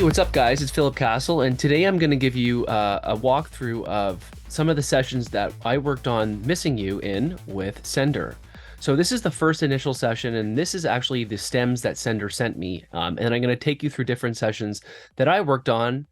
Hey, what's up, guys? It's Philip Castle, and today I'm going to give you a walkthrough of some of the sessions that I worked on Missing You in with Sendr. So this is the first initial session, and this is actually the stems that Sendr sent me, and I'm going to take you through different sessions that I worked on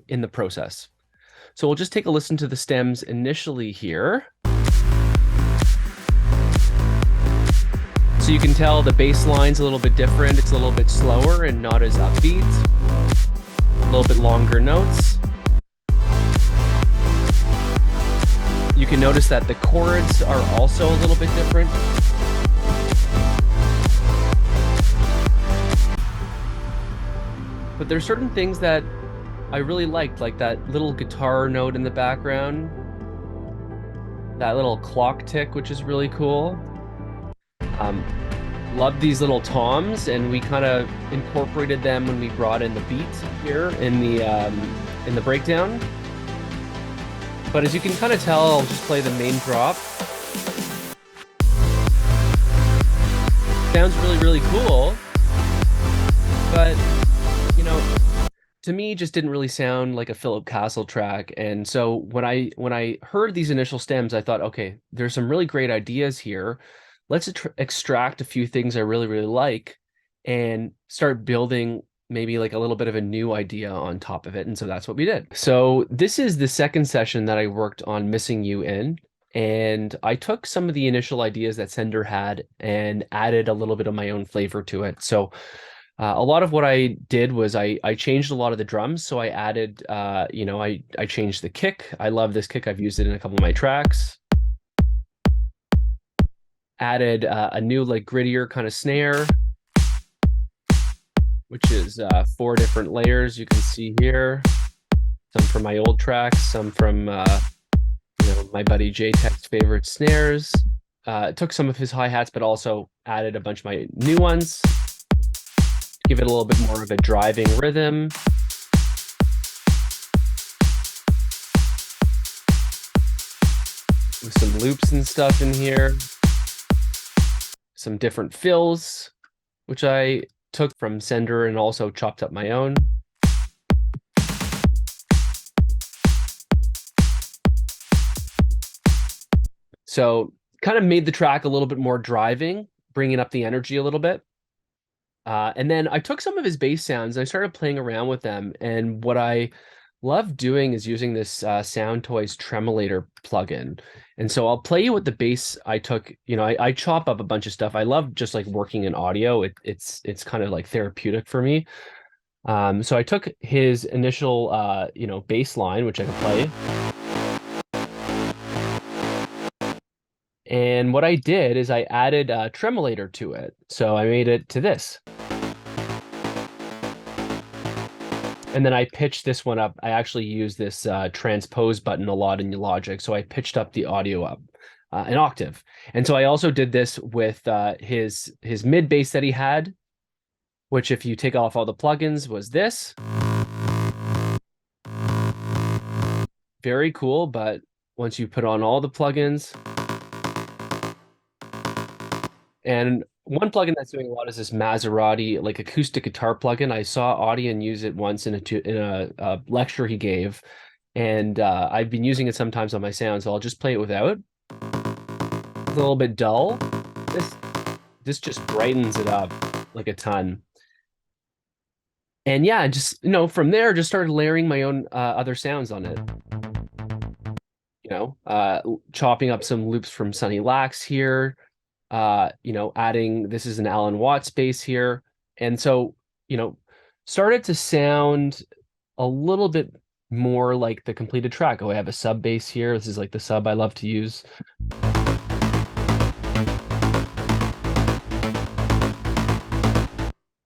in the process. So we'll just take a listen to the stems initially here. So you can tell the bass line's a little bit different. It's a little bit slower and not as upbeat. A little bit longer notes. You can notice that the chords are also a little bit different. But there's certain things that I really liked, like that little guitar note in the background, that little clock tick, which is really cool. Loved these little toms, and we kind of incorporated them when we brought in the beat here in the breakdown. But as you can kind of tell, I'll just play the main drop. Sounds really, really cool, but you know, to me, just didn't really sound like a Philip Castle track. And so when I heard these initial stems, I thought, okay, there's some really great ideas here. Let's extract a few things I really, really like and start building maybe like a little bit of a new idea on top of it. And so that's what we did. So this is the second session that I worked on Missing You in. And I took some of the initial ideas that Sendr had and added a little bit of my own flavor to it. So a lot of what I did was I changed a lot of the drums. So I added, I changed the kick. I love this kick. I've used it in a couple of my tracks. Added a new like grittier kind of snare, which is 4 different layers you can see here. Some from my old tracks, some from my buddy J-Tech's favorite snares. Took some of his hi-hats, but also added a bunch of my new ones. Give it a little bit more of a driving rhythm. With some loops and stuff in here. Some different fills, which I took from Sendr and also chopped up my own. So kind of made the track a little bit more driving, bringing up the energy a little bit. And then I took some of his bass sounds and I started playing around with them. And what I love doing is using this Sound Toys Tremolator plugin. And so I'll play you with the bass I took. I chop up a bunch of stuff. I love just like working in audio. It's kind of like therapeutic for me. So I took his initial bass line, which I can play. And what I did is I added a tremolator to it. So I made it to this. And then I pitched this one up. I actually use this transpose button a lot in Logic. So I pitched up the audio up an octave. And so I also did this with his mid bass that he had, which if you take off all the plugins was this. Very cool, but once you put on all the plugins. And one plugin that's doing a lot is this Maserati like acoustic guitar plugin. I saw Audion use it once in a lecture he gave, and I've been using it sometimes on my sound. So I'll just play it without. It's a little bit dull. This just brightens it up like a ton. And yeah, just from there, just started layering my own other sounds on it. Chopping up some loops from Sunny Lax here. Adding, this is an Alan Watts bass here. And so, started to sound a little bit more like the completed track. Oh, I have a sub bass here. This is like the sub I love to use.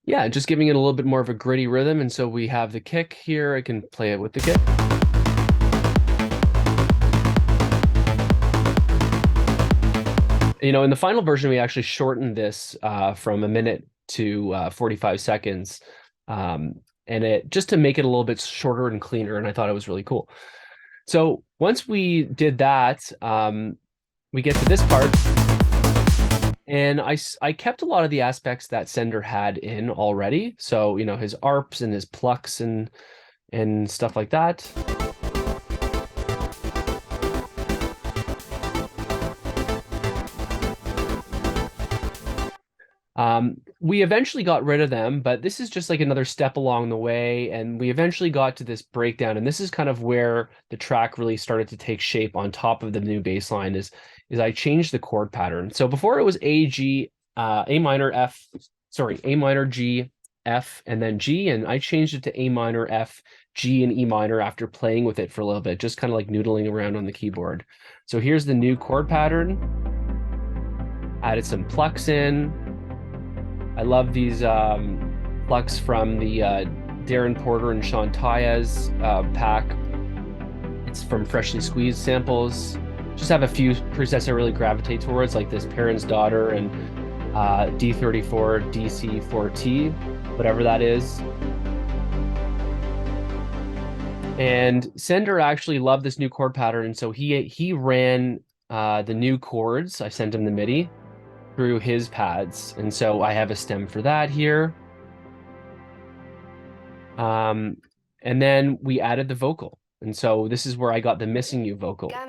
Yeah, just giving it a little bit more of a gritty rhythm. And so we have the kick here. I can play it with the kick. In the final version, we actually shortened this from a minute to 45 seconds. And it just to make it a little bit shorter and cleaner. And I thought it was really cool. So once we did that, we get to this part. And I kept a lot of the aspects that Sendr had in already. So, his ARPs and his plucks and stuff like that. We eventually got rid of them, but this is just like another step along the way. And we eventually got to this breakdown. And this is kind of where the track really started to take shape on top of the new bass line is I changed the chord pattern. So before it was A, G, A minor, F, sorry, A minor, G, F, and then G. And I changed it to A minor, F, G, and E minor after playing with it for a little bit, just kind of like noodling around on the keyboard. So here's the new chord pattern. Added some plucks in. I love these plucks from the Darren Porter and Sean Tyas pack. It's from Freshly Squeezed samples. Just have a few presets I really gravitate towards, like this Parent's Daughter and D34 DC4T, whatever that is. And Sendr actually loved this new chord pattern, and so he ran the new chords. I sent him the MIDI through his pads, and so I have a stem for that here. And then we added the vocal, and so this is where I got the Missing You vocal. A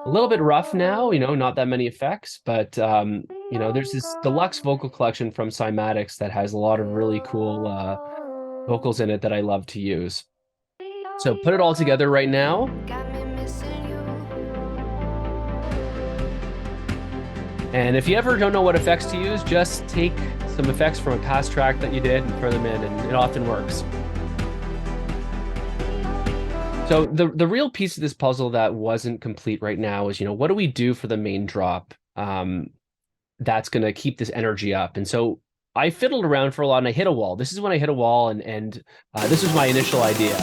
little bit rough now, not that many effects, but there's this deluxe vocal collection from Cymatics that has a lot of really cool vocals in it that I love to use. So put it all together right now. And if you ever don't know what effects to use, just take some effects from a past track that you did and throw them in, and it often works. So the real piece of this puzzle that wasn't complete right now is, what do we do for the main drop that's going to keep this energy up? And so I fiddled around for a lot and I hit a wall. This is when I hit a wall, and this was my initial idea.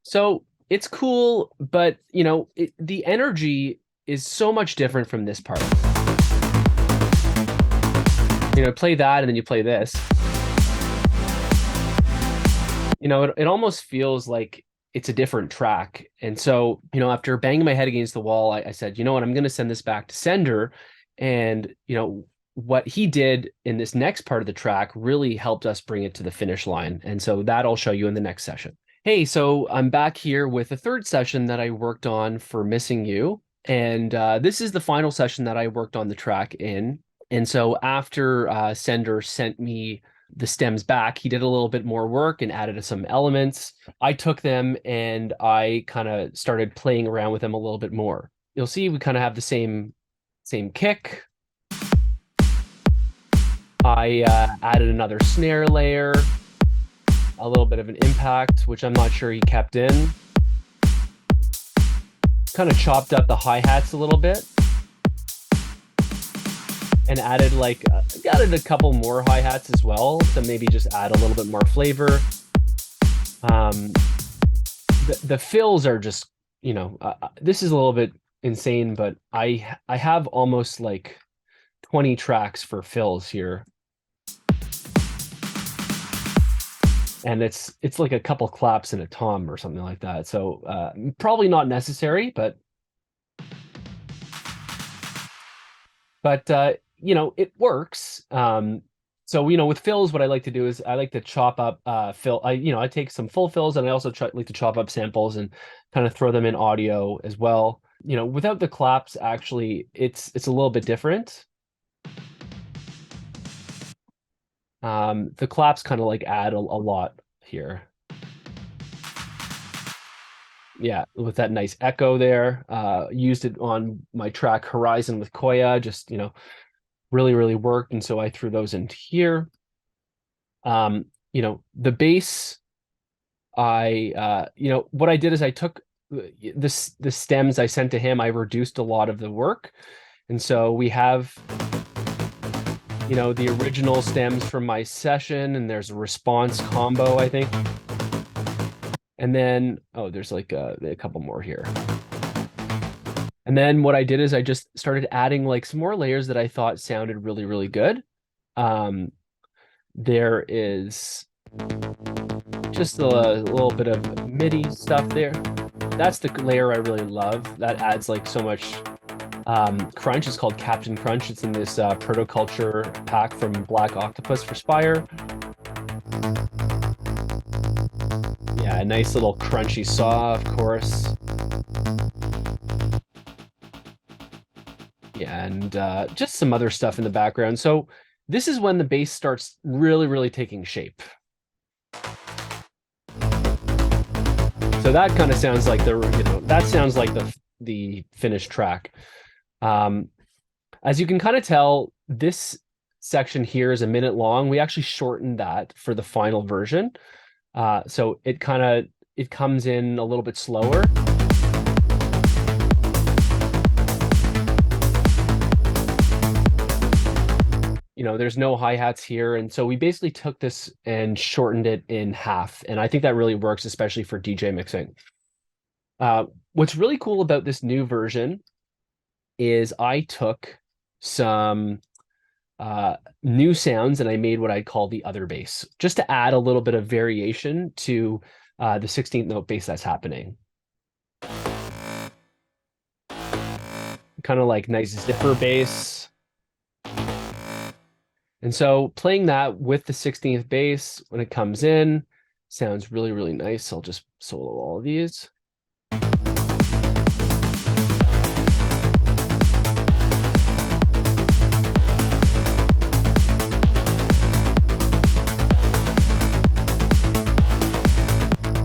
So it's cool, but the energy is so much different from this part. Play that and then you play this. It almost feels like it's a different track. And so, after banging my head against the wall, I said, you know what, I'm going to send this back to Sendr. And, what he did in this next part of the track really helped us bring it to the finish line. And so that I'll show you in the next session. Hey, so I'm back here with a third session that I worked on for Missing You. And this is the final session that I worked on the track in. And so after Sendr sent me the stems back, he did a little bit more work and added some elements. I took them and I kind of started playing around with them a little bit more. You'll see we kind of have the same kick. I added another snare layer, a little bit of an impact, which I'm not sure he kept in. Kind of chopped up the hi-hats a little bit. And added added a couple more hi-hats as well to maybe just add a little bit more flavor. The fills are just, this is a little bit insane, but I have almost 20 tracks for fills here. And it's like a couple claps and a tom or something like that. So probably not necessary, but it works. So with fills, what I like to do is I like to chop up fill. I take some full fills, and I also like to chop up samples and kind of throw them in audio as well. Without the claps, actually, it's a little bit different. The claps kind of add a lot here. Yeah, with that nice echo there. Used it on my track Horizon with Koya, just really, really worked. And so I threw those into here. The bass, what I did is I took the stems I sent to him, I reduced a lot of the work. And so we have the original stems from my session, and there's a response combo, I think. And then, there's a couple more here. And then what I did is I just started adding like some more layers that I thought sounded really, really good. Um, there is just a little bit of MIDI stuff there. That's the layer I really love. That adds like so much crunch. It's called Captain Crunch. It's in this Protoculture pack from Black Octopus for Spire. Yeah, a nice little crunchy saw, of course. Yeah, and just some other stuff in the background. So this is when the bass starts really, really taking shape. So that kind of sounds like that sounds like the finished track. Um, as you can kind of tell, this section here is a minute long. We actually shortened that for the final version. So it comes in a little bit slower. There's no hi-hats here. And so we basically took this and shortened it in half. And I think that really works, especially for DJ mixing. What's really cool about this new version is I took some new sounds and I made what I'd call the other bass, just to add a little bit of variation to the 16th note bass that's happening. Kind of like nice zipper bass. And so playing that with the 16th bass when it comes in sounds really, really nice. I'll just solo all of these.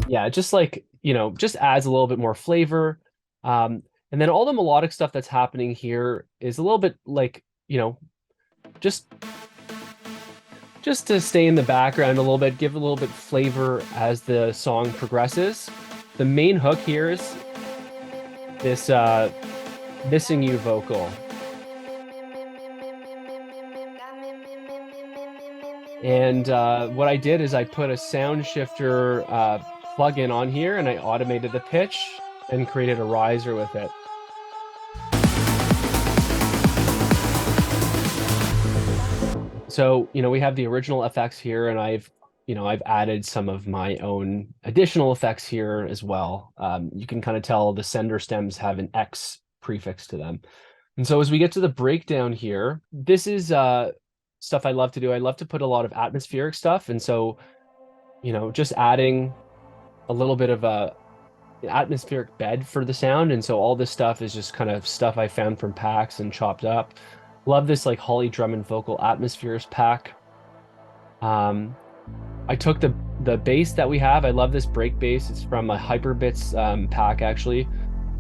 Yeah, just like, just adds a little bit more flavor. And then all the melodic stuff that's happening here is a little bit like, just to stay in the background a little bit, give a little bit flavor as the song progresses. The main hook here is this Missing You vocal. And what I did is I put a sound shifter plugin on here and I automated the pitch and created a riser with it. So, we have the original effects here and I've added some of my own additional effects here as well. You can kind of tell the Sendr stems have an X prefix to them. And so as we get to the breakdown here, this is stuff I love to do. I love to put a lot of atmospheric stuff. And so, just adding a little bit of an atmospheric bed for the sound. And so all this stuff is just kind of stuff I found from packs and chopped up. Love this like Holly Drummond vocal atmospheres pack. I took the bass that we have. I love this break bass. It's from a Hyperbits pack actually.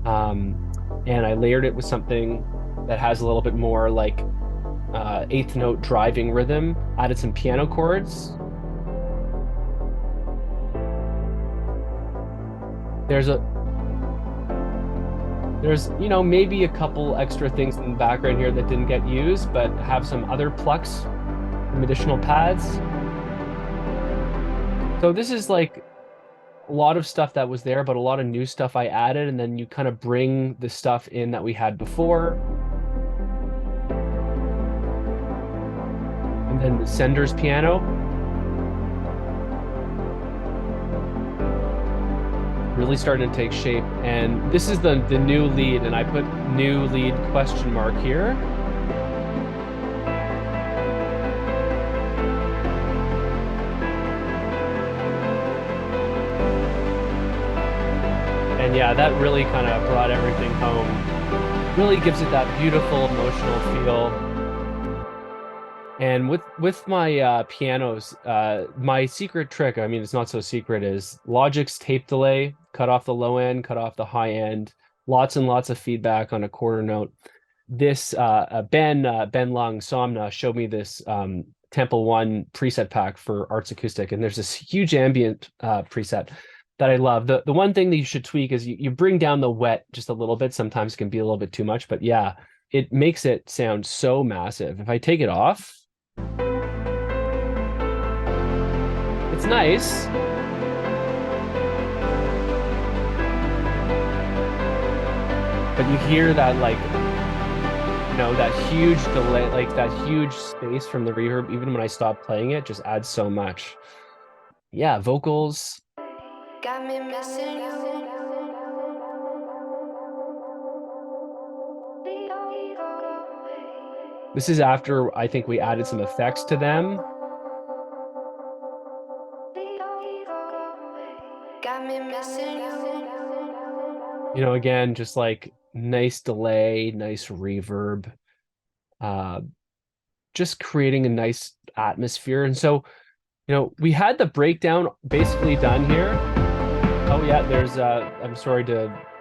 And I layered it with something that has a little bit more like eighth note driving rhythm, added some piano chords. There's maybe a couple extra things in the background here that didn't get used, but have some other plucks from additional pads. So this is like a lot of stuff that was there, but a lot of new stuff I added, and then you kind of bring the stuff in that we had before. And then the Sendr's piano. Really starting to take shape. And this is the new lead, and I put new lead question mark here. And yeah, that really kind of brought everything home. Really gives it that beautiful emotional feel. And with my pianos, my secret trick, I mean, it's not so secret, is Logic's tape delay, cut off the low end, cut off the high end, lots and lots of feedback on a quarter note. This Ben Lung Somna showed me this Temple One preset pack for Arts Acoustic, and there's this huge ambient preset that I love. The one thing that you should tweak is you bring down the wet just a little bit. Sometimes it can be a little bit too much, but yeah, it makes it sound so massive. If I take it off, it's nice. but you hear that like, that huge delay, like that huge space from the reverb, even when I stop playing it, just adds so much. Yeah, vocals. Got me missing you. This is after I think we added some effects to them. Got me missing you. Again, just like nice delay, nice reverb, just creating a nice atmosphere. And so, we had the breakdown basically done here. Oh yeah, there's I'm sorry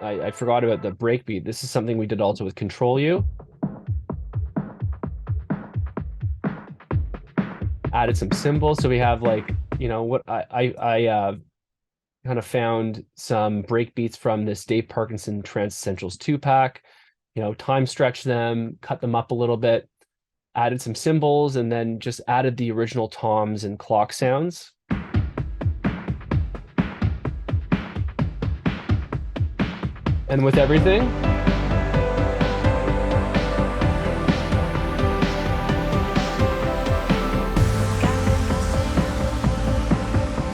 I forgot about the breakbeat. This is something we did also with Control U. Added some cymbals, so we have like, what I kind of found some breakbeats from this Dave Parkinson Trance Essentials 2-pack, time stretched them, cut them up a little bit, added some cymbals, and then just added the original toms and clock sounds. And with everything,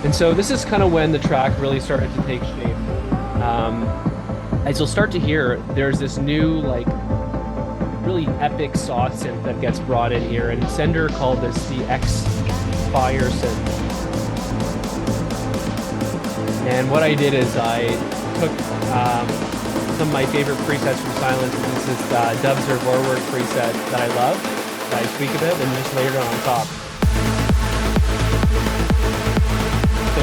and so this is kind of when the track really started to take shape. As you'll start to hear, there's this new, like, really epic saw synth that gets brought in here, and Sendr called this the X-Fire synth. And what I did is I took some of my favorite presets from Silence. This is Dubs or Vorwerk preset that I love, that I tweak a bit, and just layered it on top. So,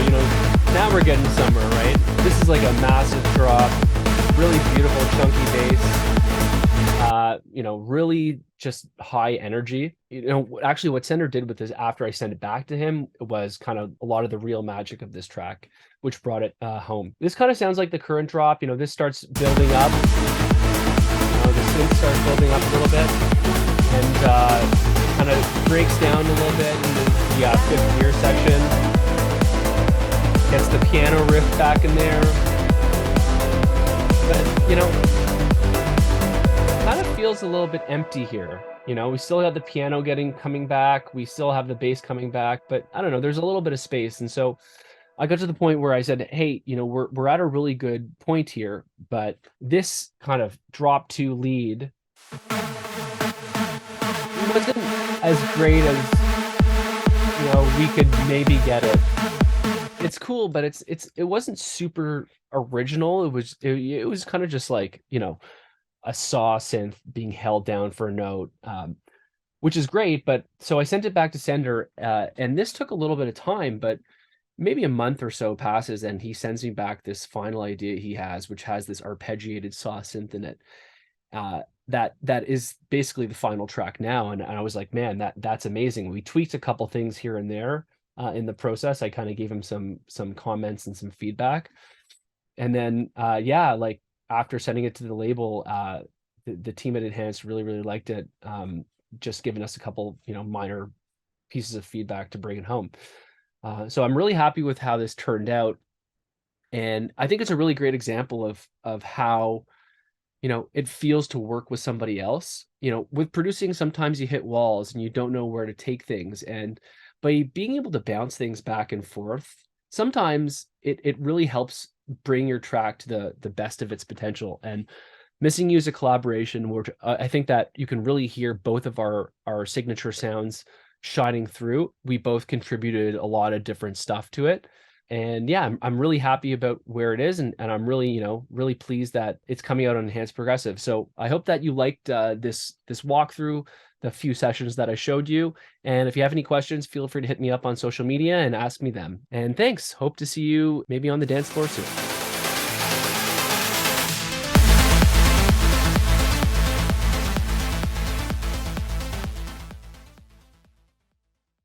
now we're getting somewhere, right? This is like a massive drop, really beautiful chunky bass, really just high energy. Actually what Sendr did with this after I sent it back to him was kind of a lot of the real magic of this track, which brought it home. This kind of sounds like the current drop. This starts building up. The synth starts building up a little bit, and kind of breaks down a little bit in the fifth gear section. Gets the piano riff back in there. But, kind of feels a little bit empty here. We still have the piano coming back. We still have the bass coming back, but I don't know, there's a little bit of space. And so I got to the point where I said, hey, we're at a really good point here, but this kind of drop 2 lead wasn't as great as, we could maybe get it. It's cool, but it wasn't super original. It was kind of just like, a saw synth being held down for a note, which is great. But so I sent it back to Sendr, and this took a little bit of time, but maybe a month or so passes, and he sends me back this final idea he has, which has this arpeggiated saw synth in it. That is basically the final track now, and I was like, man, that's amazing. We tweaked a couple things here and there in the process. I kind of gave him some comments and some feedback, and then like after sending it to the label, the team at Enhanced really liked it. Just giving us a couple minor pieces of feedback to bring it home. So I'm really happy with how this turned out, and I think it's a really great example of how it feels to work with somebody else. With producing, sometimes you hit walls and you don't know where to take things, and by being able to bounce things back and forth, sometimes it really helps bring your track to the best of its potential. And Missing You is a collaboration where I think that you can really hear both of our signature sounds shining through. We both contributed a lot of different stuff to it. And yeah, I'm really happy about where it is, and I'm really, really pleased that it's coming out on Enhanced Progressive. So I hope that you liked this walkthrough, the few sessions that I showed you. And if you have any questions, feel free to hit me up on social media and ask me them. And thanks. Hope to see you maybe on the dance floor soon.